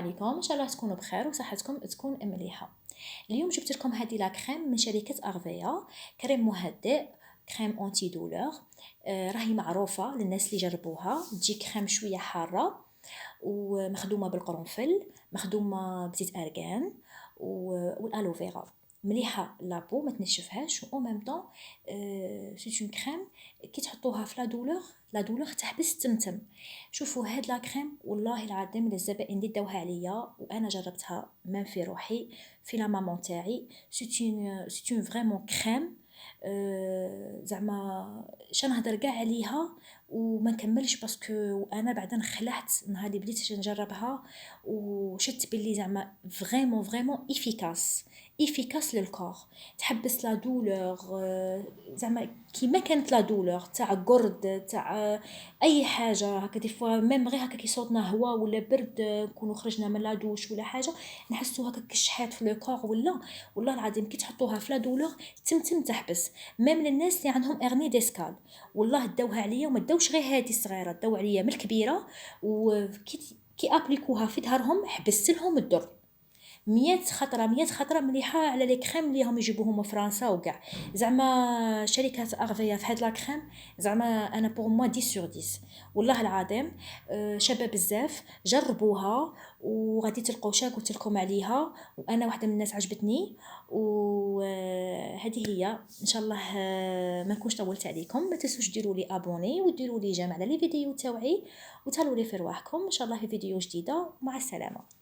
عليكم، ان شاء الله تكونوا بخير وصحتكم تكون مليحه. اليوم جبت لكم هذه لا كريم من شركه ارفيا، كريم مهدئ، كريم اونتي دولور. راهي معروفه للناس اللي جربوها. تجي كريم شويه حاره ومخدومه بالقرنفل، مخدومه بزيت ارغان والالوفيرا. مليحه لابو، ما تنشفهاش، و ميم طون سي اون كريم كي تحطوها في لا دولور تحبس تمتم. شوفوا هاد لا كريم والله العظيم الزبائن اللي داوها عليا وانا جربتها من في روحي في لا مامون تاعي. سي اون فريمون كريم. زعما شنهضر كاع عليها وما نكملش باسكو انا بعدا خلعت نهار اللي بديت نجربها وشت بلي زعما فريمون فريمون افيكاس للكور. تحبس لا دولور، زعما كيما كانت لا دولور تاع قرد تاع اي حاجه هكا. دي فوا ميم غير هكا كي صوتنا هوا ولا برد، نكونوا خرجنا من لا دوش ولا حاجه، نحسوا هكا كشحات في لو كور ولا. والله العظيم كي تحطوها في لا دولور تمتم تحبس. ميم للناس اللي عندهم ارني ديسكال والله داوها عليا، وما داوش غير هذه الصغيره، داو عليا من الكبيره. وكي ابليكوها في ظهرهم حبست لهم الدر. 100 خطره مليحه على لي كريم اللي هم يجيبوهم من فرنسا وكاع. زعما شركه اغفيا في هاد لا كريم زعما انا بور موا 10 sur 10 والله العظيم. شابه بزاف، جربوها وغادي تلقاو شا قلت لكم عليها، وانا واحده من الناس عجبتني. وهذه هي ان شاء الله. ما نكونش طولت عليكم، ما تنسوش ديروا لي ابوني وديروا لي جيم على لي فيديو تاوعي، وتهلاو لي في رواحكم ان شاء الله في فيديو جديده. مع السلامه.